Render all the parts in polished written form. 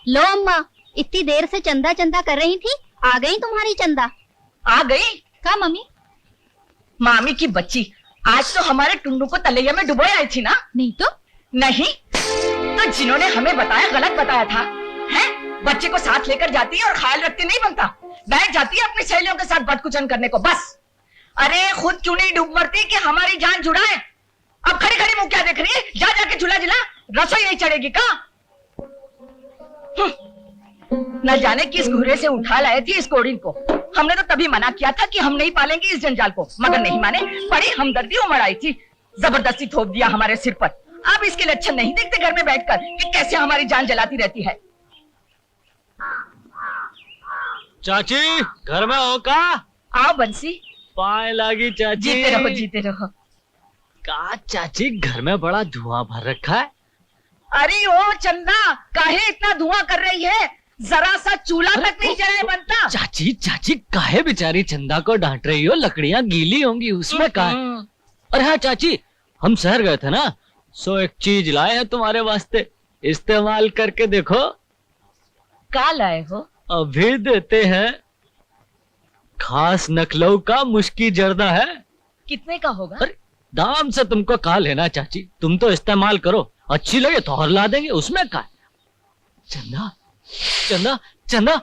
लो अम्मा, इतनी देर से चंदा चंदा कर रही थी, आ गई तुम्हारी चंदा। आ गई? क्या मम्मी? मामी की बच्ची, आज तो हमारे टुन्नू को तलैया में डुबोए आई थी ना? नहीं तो? नहीं तो जिन्होंने हमें बताया गलत बताया था। हैं? बच्चे को साथ लेकर जाती है और ख्याल रखती नहीं बनता, बैठ जाती है अपनी सहेलियों के साथ बदकुचन करने को बस। अरे खुद क्यों नहीं डूब मरती कि हमारी जान छुड़ाए? अब खड़ी खड़ी मुंह क्या देख रही है? जा जाके झूला झूला, रसोई नहीं चढ़ेगी का? न जाने किस घूरे से उठा लाए थी इस कोड़िन को। हमने तो तभी मना किया था कि हम नहीं पालेंगे इस जंजाल को, मगर नहीं माने। बड़ी हमदर्दी उमड़ आई थी, जबरदस्ती थोप दिया हमारे सिर पर। अब इसके लक्षण नहीं देखते घर में बैठकर कि कैसे हमारी जान जलाती रहती है। चाची घर में हो का? आओ बंसी। पाए लागी चाची। जीते रहो जीते रहो। का चाची घर में बड़ा धुआं भर रखा है। अरे ओ चंदा, काहे इतना धुआं कर रही है? जरा सा चूल्हा तक नहीं जलाए बनता। चाची चाची काहे बेचारी चंदा को डांट रही हो? लकड़ियां गीली होंगी उसमें का? अरे हाँ चाची, हम शहर गए थे ना, सो एक चीज लाए हैं तुम्हारे वास्ते, इस्तेमाल करके देखो। क्या लाए हो? अभी देते हैं। खास नकलऊ का मुश्की जर्दा है। कितने का होगा? अरे दाम से तुमको कहा लेना चाची, तुम तो इस्तेमाल करो, अच्छी लगे तो और ला देंगे, उसमें का? चंदा चंदा चंदा,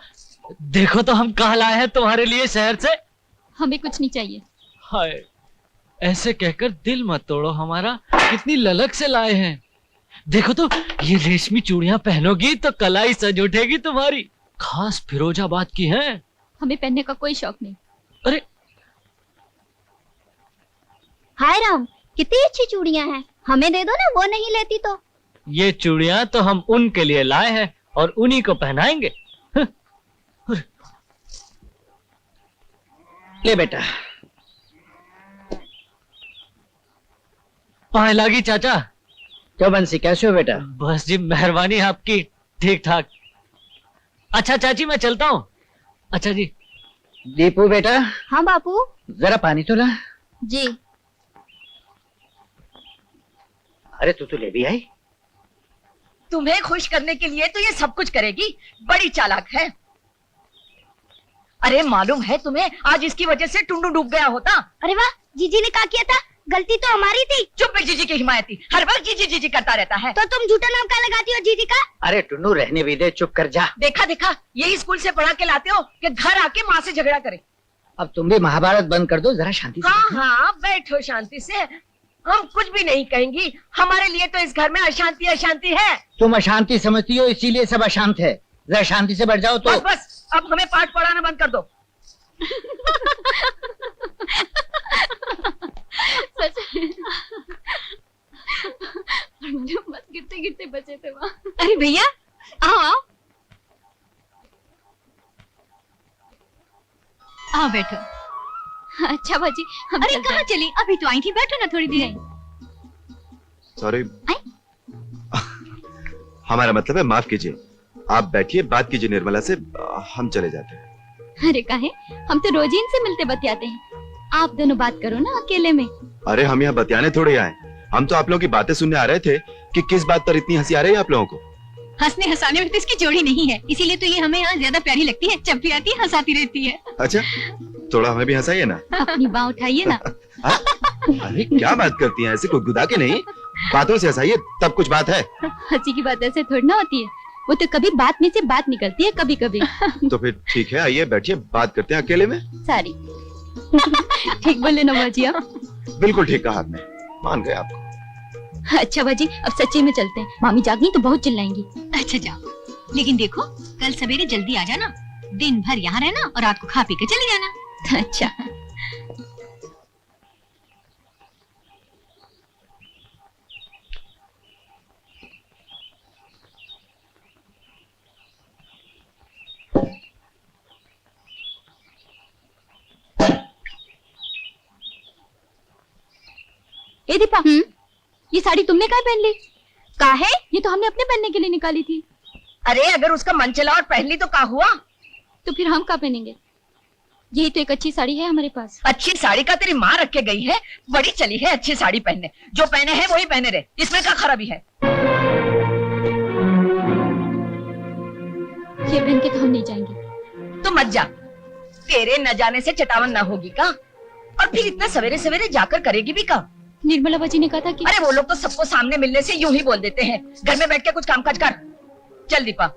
देखो तो हम कहा लाए हैं तुम्हारे लिए शहर से। हमें कुछ नहीं चाहिए। हाय, ऐसे कहकर दिल मत तोड़ो हमारा, कितनी ललक से लाए हैं। देखो तो ये रेशमी चूड़ियां पहनोगी तो कलाई सज उठेगी तुम्हारी, खास फिरोजाबाद की हैं। हमें पहनने का कोई शौक नहीं। अरे हाय राम, कितनी अच्छी चूड़ियां हैं, हमें दे दो ना, वो नहीं लेती तो। ये चूड़ियां तो हम उनके लिए लाए हैं और उन्हीं को पहनाएंगे। ले बेटा। पाए लागी चाचा। क्यों बंसी, कैसे हो बेटा? बस जी मेहरबानी आपकी, ठीक ठाक। अच्छा चाची मैं चलता हूँ। अच्छा जी। दीपू बेटा। हाँ बापू। जरा पानी तो ला। जी। अरे तू ले भी आई। तुम्हें खुश करने के लिए तो ये सब कुछ करेगी, बड़ी चालाक है। अरे मालूम है तुम्हें, आज इसकी वजह से टुंडू डूब गया होता। अरे वाह, जीजी ने क्या किया था? गलती तो हमारी थी। चुप है, जीजी की हिमायती, हर वक्त जीजी जीजी करता रहता है। तो तुम झूठा नाम क्या लगाती हो जीजी का? अरे टुन्नू रहने भी दे, चुप कर जा। देखा देखा, यही स्कूल से पढ़ा के लाते हो कि घर आके माँ से झगड़ा करे। अब तुम भी महाभारत बंद कर दो, जरा शांति से। हाँ हाँ बैठो शांति से, हम कुछ भी नहीं कहेंगी। हमारे लिए तो इस घर में अशांति अशांति है। तुम अशांति समझती हो, इसीलिए सब अशांत है। जरा शांति से बैठ जाओ तो। बस बस, अब हमें पाठ पढ़ाना बंद कर दो। सच बस गिरते गिरते बचे थे वहाँ। अरे भैया आओ आओ बैठो। अच्छा बाजी, हम अरे कहाँ चली? अभी तो आई थी, बैठो ना थोड़ी देर। सॉरी, हमारा मतलब है माफ कीजिए। आप बैठिए, बात कीजिए निर्मला से, हम चले जाते हैं। अरे काहे, हम तो रोज ही इनसे मिलते बतियाते हैं, आप दोनों बात करो ना अकेले में। अरे हम यहाँ बतियाने थोड़े आए, हम तो आप लोगों की बातें सुनने आ रहे थे कि किस बात पर इतनी हंसी आ रही है आप लोगों को। हंसने हंसाने में तो इसकी जोड़ी नहीं है, इसीलिए तो ये हमें यहाँ ज्यादा प्यारी लगती है। जब भी आती है हंसाती रहती है। अच्छा, थोड़ा हमें भी हंसाइए ना। अपनी बाँह उठाइए ना। अरे क्या बात करती हैं ऐसे, गुदगुदा के नहीं, बातों से हंसाइए तब कुछ बात है। हंसी की बात ऐसे थोड़ी ना होती है, वो तो कभी बात में से बात निकलती है, कभी कभी। तो फिर ठीक है, आइए बैठिए, बात करते हैं अकेले में। सारी ठीक बोले ना बाजी आप? बिल्कुल ठीक कहा आपने, मान गए आपको। अच्छा बाजी, अब सच्चे में चलते हैं, मामी जागनी तो बहुत चिल्लाएंगी। अच्छा जाओ, लेकिन देखो कल सवेरे जल्दी आ जाना, दिन भर यहाँ रहना और रात को खा पी के चली जाना। अच्छा। ए दीपा, ये साड़ी तुमने कहाँ पहन ली? काहे? ये तो हमने अपने पहनने के लिए निकाली थी। अरे अगर उसका मन चला और पहन ली तो क्या हुआ? तो फिर हम क्या पहनेंगे? यही तो एक अच्छी साड़ी है हमारे पास। अच्छी साड़ी का तेरी माँ रख के गई है, बड़ी चली है अच्छी साड़ी पहनने। जो पहने हैं वही पहने रहे, इसमें क्या खराबी है? ये पहन के तो हम नहीं जाएंगे। तो मत जा, तेरे न जाने से चटावन ना होगी का? और फिर इतना सवेरे सवेरे जाकर करेगी भी का? निर्मला बाजी ने कहा था कि अरे वो लोग तो सबको सामने मिलने से यूं ही बोल देते हैं। घर में बैठ के कुछ काम काज कर। चल दीपा।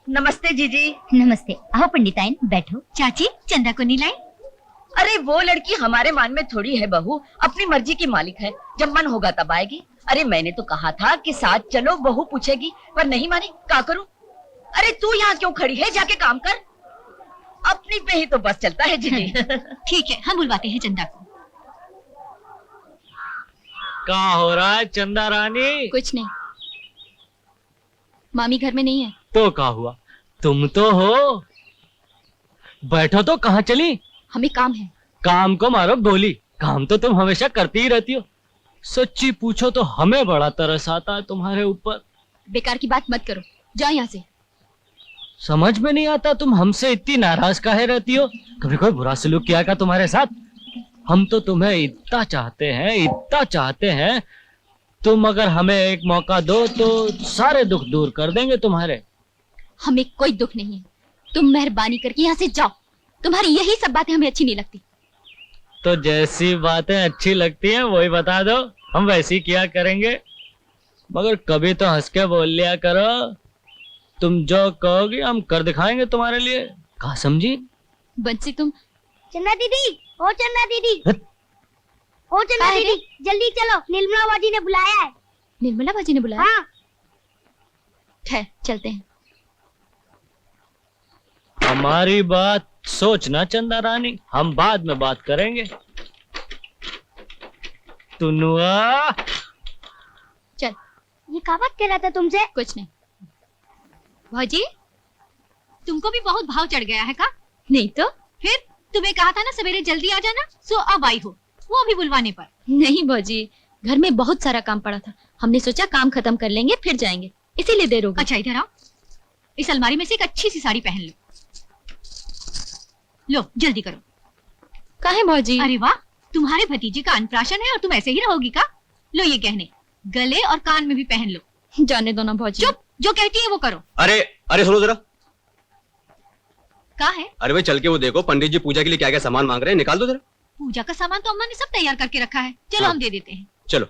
नमस्ते जीजी। नमस्ते, आओ पंडिताइन बैठो। चाची चंदा को नहीं लाई? अरे वो लड़की हमारे मान में थोड़ी है बहू, अपनी मर्जी की मालिक है, जब मन होगा तब आएगी। अरे मैंने तो कहा था कि साथ चलो, बहू पूछेगी, पर नहीं मानी, क्या करूं? अरे तू यहाँ क्यों खड़ी है, जाके काम कर। अपनी पे ही तो बस चलता है जीजी। ठीक है, हम बुलवाते हैं चंदा को। क्या हो रहा है चंदा रानी? कुछ नहीं, मामी घर में नहीं है। तो क्या हुआ, तुम तो हो। बैठो तो कहाँ चली? हमें काम है। काम को मारो गोली, काम तो तुम हमेशा करती ही रहती हो। सच्ची पूछो तो हमें बड़ा तरस आता है तुम्हारे ऊपर। बेकार की बात मत करो, जाओ यहाँ से। समझ में नहीं आता तुम हमसे इतनी नाराज काहे रहती हो? कभी कोई बुरा सलूक किया क्या तुम्हारे साथ? हम तो तुम्हें इतना चाहते हैं, इतना चाहते हैं। तुम अगर हमें एक मौका दो तो सारे दुख दूर कर देंगे तुम्हारे। हमें कोई दुख नहीं है, तुम मेहरबानी करके यहाँ से जाओ। तुम्हारी यही सब बातें हमें अच्छी नहीं लगती। तो जैसी बातें अच्छी लगती हैं वही बता दो, हम वैसी किया करेंगे। मगर कभी तो हंस के बोल लिया करो। तुम जो कहोगी हम कर दिखाएंगे तुम्हारे लिए। कहा समझी? बंसी तुम। चंदा दीदी, ओ चंदा दीदी, हट। ओ चंदा अरे। दीदी, जल्दी चलो, निर्मला बाजी ने बुलाया है। निर्मला बाजी ने बुलाया? हाँ। ठहर, चलते हैं। हमारी बात सोचना चंदा रानी, हम बाद में बात करेंगे। तुनुआ, चल। ये क्या बात कह रहा था तुमसे? कुछ नहीं। भौजी, तुमको भी बहुत भाव चढ़ गया है का? नहीं तो। फिर तुम्हें कहा था ना सवेरे जल्दी आ जाना, सो अब आई हो, वो भी बुलवाने पर। नहीं भौजी, घर में बहुत सारा काम पड़ा था, हमने सोचा काम खत्म कर लेंगे फिर जाएंगे, इसीलिए देर हो गई। अच्छा इधर आओ, इस अलमारी में से एक अच्छी सी साड़ी पहन लो। लो जल्दी करो। काहे भौजी? अरे वाह, तुम्हारे भतीजे का अन्नप्राशन है और तुम ऐसे ही रहोगी का? लो ये गहने गले और कान में भी पहन लो। जाने दो ना भौजी। चुप, जो कहती है वो करो। अरे अरे सुनो जरा। का है? अरे भाई चल के वो देखो पंडित जी पूजा के लिए क्या क्या सामान मांग रहे हैं, निकाल दो जरा। पूजा का सामान तो अम्मा ने सब तैयार करके रखा है, चलो हाँ। हम दे देते हैं। चलो।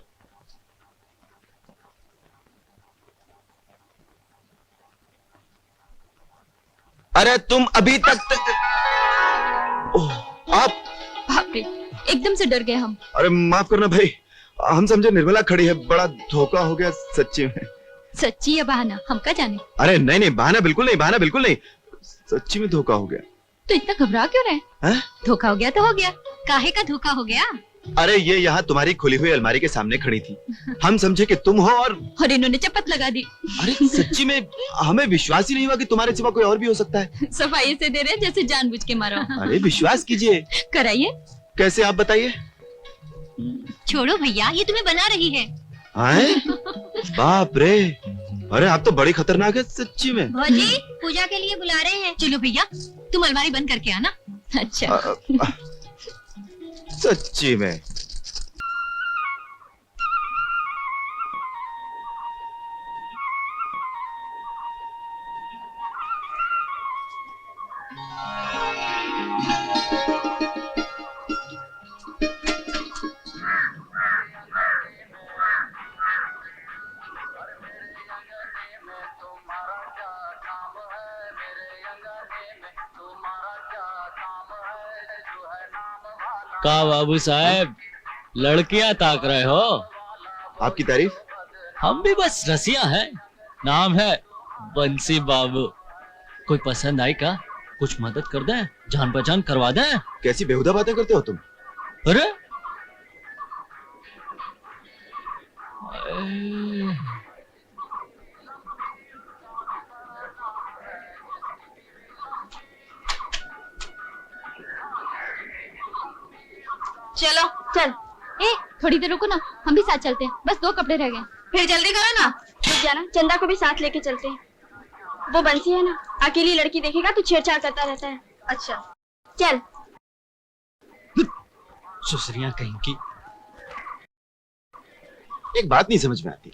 अरे तुम अभी तक ओह, आप। बाप रे, एकदम से डर गए हम। अरे माफ करना भाई, हम समझे निर्मला खड़ी है, बड़ा धोखा हो गया सच्ची में। सच्ची या बहाना, हम क्या जाने। अरे नहीं नहीं, बहाना बिल्कुल नहीं, बहाना बिल्कुल नहीं, सच्ची में धोखा हो गया। तो इतना घबरा क्यों रहे? हैं? धोखा हो गया तो हो गया। काहे का धोखा हो गया? अरे ये यहाँ तुम्हारी खुली हुई अलमारी के सामने खड़ी थी, हम समझे कि तुम हो और इन्होंने चपत लगा दी। अरे सच्ची में हमें विश्वास ही नहीं हुआ कि तुम्हारे सिवा कोई और भी हो सकता है। सफाई से दे रहे हैं जैसे जानबूझ के मारो। अरे विश्वास कीजिए। कराइए। कैसे, आप बताइए। छोड़ो भैया, ये तुम्हें बना रही है। आए? बाप रे, अरे आप तो बड़ी खतरनाक है सच्ची में। भौजी पूजा के लिए बुला रहे हैं। चलो भैया, तुम अलमारी बंद करके आना। अच्छा। सच्ची में। का बाबू साहब, लड़कियां ताक रहे हो? आपकी तारीफ। हम भी बस रसिया हैं, नाम है बंसी बाबू। कोई पसंद आई का? कुछ मदद कर दें, जान पहचान करवा दें। कैसी बेहुदा बातें करते हो तुम। अरे चलो चल। ए, थोड़ी देर रुको ना, हम भी साथ चलते हैं, बस 2 कपड़े रह गए। फिर जल्दी करो ना। रुक जाना, चंदा को भी साथ लेके चलते हैं। वो बंसी है ना, अकेली लड़की देखेगा तो छेड़छाड़ करता रहता है। अच्छा चल। सुसरियां कहीं की। एक बात नहीं समझ में आती,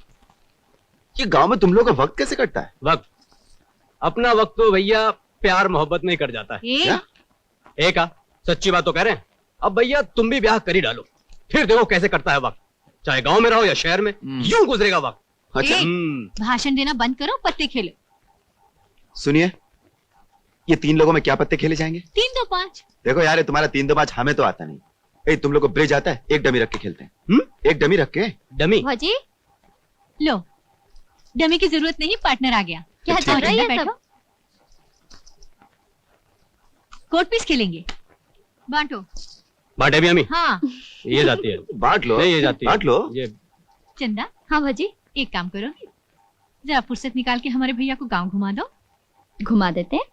ये गांव में तुम लोग का वक्त कैसे कटता है? वक्त, अपना वक्त तो भैया प्यार मोहब्बत में ही कट जाता है। क्या? एक सच्ची बात तो कह रहे हैं। अब भैया तुम भी ब्याह कर ही डालो, फिर देखो कैसे कटता है वक्त। चाहे गांव में रहो या शहर में, यूं गुजरेगा वक्त। अच्छा भाषण देना बंद करो, पत्ते खेलो। सुनिए, ये 3 लोगों में क्या पत्ते खेले जाएंगे? 3 2 5। देखो यार, ये तुम्हारा 3 2 5 हमें तो आता नहीं। ए, तुम लोग को ब्रिज आता है? एक डमी रख के खेलते हैं। एक डमी रख के। डमी? भाजी लो, डमी की जरूरत नहीं, पार्टनर आ गया। क्या ठीक चल है। रहा है ये बैठो। सब? कोर्ट पीस खेलेंगे, बांटो। बांटे भी हमी? हाँ। ये जाती है। बांट लो। नहीं, ये जाती है। बांट लो। ये चंदा, हाँ भाजी, एक काम करो, जरा फुर्सत निकाल के हमारे भैया को गांव घुमा दो। घुमा देते हैं।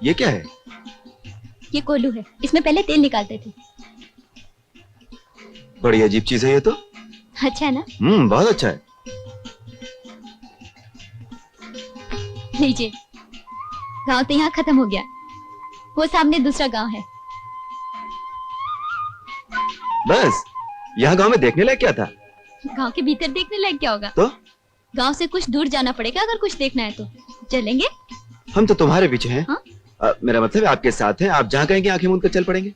ये क्या है? ये कोल्हू है, इसमें पहले तेल निकालते थे। बड़ी अजीब चीज है ये तो। अच्छा है ना? बहुत अच्छा है। लीजिए। गांव तो यहाँ खत्म हो गया, वो सामने दूसरा गांव है। बस यहाँ गांव में देखने लायक क्या था? गांव के भीतर देखने लायक क्या होगा? तो गांव से कुछ दूर जाना पड़ेगा अगर कुछ देखना है तो। चलेंगे? हम तो तुम्हारे पीछे हैं। हाँ? मेरा मतलब है आपके साथ हैं। आप जहाँ कहेंगे आंखें मूंद कर चल पड़ेंगे।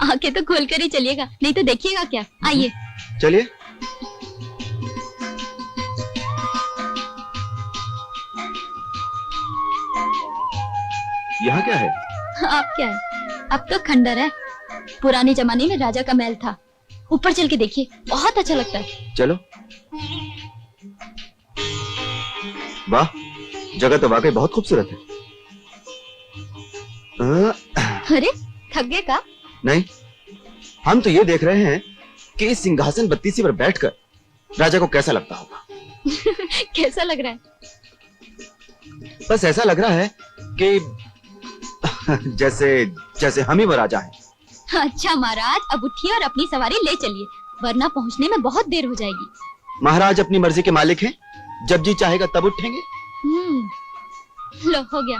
आंखें तो खोल कर ही चलिएगा, नहीं तो देखिएगा क्या। आइए। चलिए। यहाँ क्या है? आप क्या है? अब तो खंडर है। पुराने जमाने में राजा का महल था। ऊपर चल के देखिए, बहुत अच्छा लगता है। चलो। वाह, जगह तो वाकई बहुत खूबसूरत है। अरे थक गए का? नहीं, हम तो ये देख रहे हैं कि इस सिंहासन बत्तीसी पर बैठकर राजा को कैसा लगता होगा। कैसा लग रहा है? बस ऐसा लग रहा है कि जैसे जैसे हम ही वो राजा हैं। अच्छा महाराज, अब उठिए और अपनी सवारी ले चलिए, वरना पहुंचने में बहुत देर हो जाएगी। महाराज अपनी मर्जी के मालिक हैं, जब जी चाहेगा तब उठेंगे। लो, हो गया।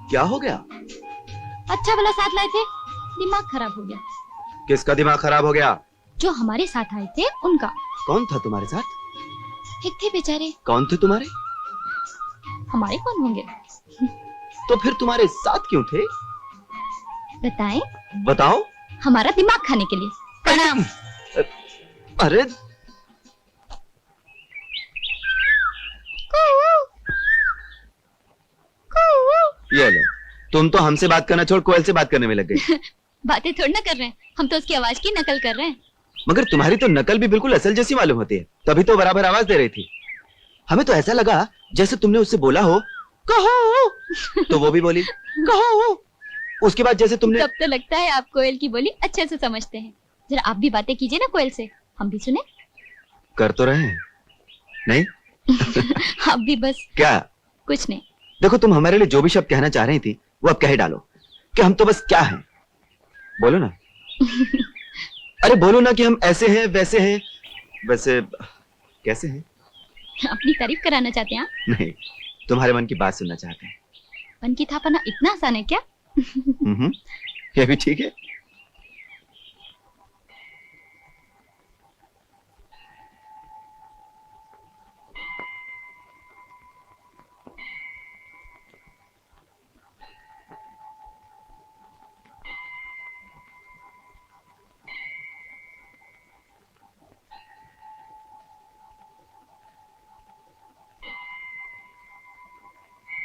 क्या हो गया? अच्छा भला साथ लाए थे, दिमाग खराब हो गया। किसका दिमाग खराब हो गया? जो हमारे साथ आए थे उनका। कौन था तुम्हारे साथ? एक थे बेचारे। कौन थे तुम्हारे? हमारे कौन होंगे? तो फिर तुम्हारे साथ क्यों थे? बताएं? बताओ। हमारा दिमाग खाने के लिए। प्रणाम। अरे ये लो, तुम तो हमसे बात करना छोड़ कोयल से बात करने में लग गई। बातें थोड़ी ना कर रहे हैं, हम तो उसकी आवाज की नकल कर रहे हैं। मगर तुम्हारी तो नकल भी बिल्कुल असल जैसी मालूम होती है, तभी तो बराबर आवाज दे रही थी। हमें तो ऐसा लगा जैसे तुमने उससे बोला हो कहो, तो वो भी बोली कहो। उसके बाद जैसे तुमने। तब तो लगता है आप कोयल की बोली अच्छे से समझते हैं। जरा आप भी बातें कीजिए ना कोयल से, हम भी सुने। कर तो रहे हैं। नहीं आप भी बस। क्या? कुछ नहीं। देखो, तुम हमारे लिए जो भी शब्द कहना चाह रही थी वो अब कह ही डालो कि हम तो बस क्या हैं। बोलो ना। अरे बोलो ना कि हम ऐसे हैं वैसे हैं। वैसे कैसे हैं? अपनी तारीफ कराना चाहते हैं आप? नहीं, तुम्हारे मन की बात सुनना चाहते हैं। मन की था पाना इतना आसान है क्या? ये भी ठीक है।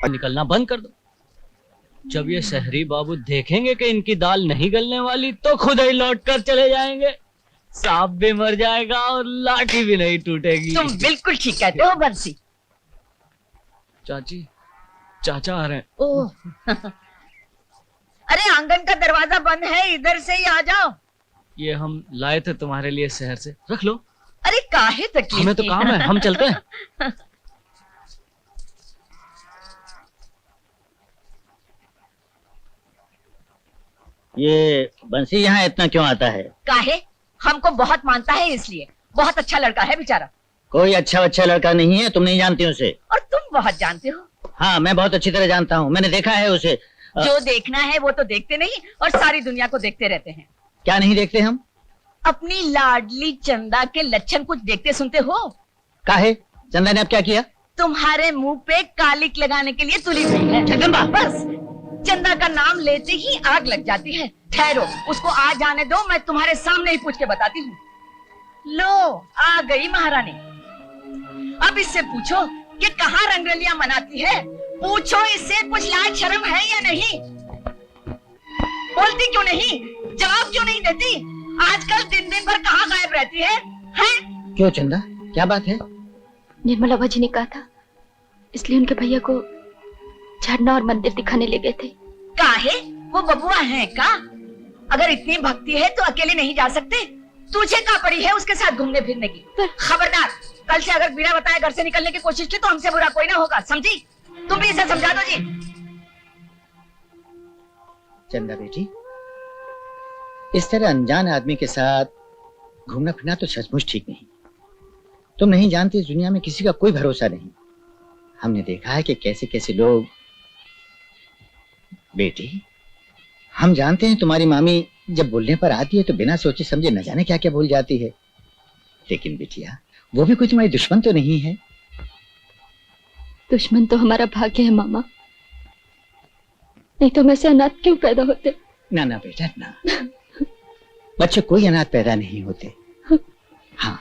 निकलना बंद कर दो। जब ये शहरी बाबू देखेंगे कि इनकी दाल नहीं गलने वाली तो खुद ही लौट कर चले जाएंगे। सांप भी मर जाएगा और लाठी भी नहीं टूटेगी। तुम बिल्कुल ठीक कहते हो बंसी। चाची, चाचा आ रहे हैं। ओह। अरे आंगन का दरवाजा बंद है, इधर से ही आ जाओ। ये हम लाए थे तुम्हारे लिए शहर से, रख लो। अरे काहे तकलीफ? हमें तो काम है, हम चलते हैं। ये बंसी यहाँ इतना क्यों आता है? काहे? हमको बहुत मानता है इसलिए। बहुत अच्छा लड़का है बेचारा। कोई अच्छा लड़का नहीं है, तुम नहीं जानती उसे। और तुम बहुत जानते हो। हाँ, मैं बहुत अच्छी तरह जानता हूँ, मैंने देखा है उसे। जो देखना है वो तो देखते नहीं और सारी दुनिया को देखते रहते हैं। क्या नहीं देखते हम? अपनी लाडली चंदा के लक्षण कुछ देखते सुनते हो? काहे? चंदा ने अब क्या किया? तुम्हारे मुंह पे कालिक लगाने के लिए तुली हुई है। जगदम्बा! बस चंदा का नाम लेते ही आग लग जाती है। ठहरो, उसको आ जाने दो, मैं तुम्हारे सामने ही पूछ के बताती हूँ। लो, आ गई महारानी। अब इससे पूछो कि कहाँ रंगरलियां मनाती है। पूछो इससे कुछ लाज शर्म है या नहीं। बोलती क्यों नहीं? जवाब क्यों नहीं देती? आजकल दिन दिन भर कहाँ गायब रहती है? हैं? क्यों चंदा, क्या बात है? निर्मला बाजी ने कहा था, इसलिए उनके भैया को झरना और मंदिर दिखाने ले गए थे। काहे? वो बबुआ है का? अगर इतनी भक्ति है तो अकेले नहीं जा सकते? तुझे क्या पड़ी है उसके साथ घूमने फिरने की? खबरदार, कल से अगर बिना बताए घर से निकलने की कोशिश की तो हमसे बुरा कोई ना होगा, समझी? तुम भी इसे समझा दो जी। चंदा बेटी, इस तरह अनजान आदमी के साथ घूमना फिरना तो सचमुच ठीक नहीं। तुम नहीं जानती, इस दुनिया में किसी का कोई भरोसा नहीं। हमने देखा है कि कैसे कैसे लोग। बेटी, हम जानते हैं तुम्हारी मामी जब बोलने पर आती है तो बिना सोचे समझे न जाने क्या क्या भूल जाती है। लेकिन बिटिया, वो भी कोई तुम्हारी दुश्मन तो नहीं है। दुश्मन तो हमारा भाग्य है मामा, नहीं तो हम ऐसे अनाथ क्यों पैदा होते? ना ना बेटा ना, बच्चे कोई अनाथ पैदा नहीं होते। हाँ,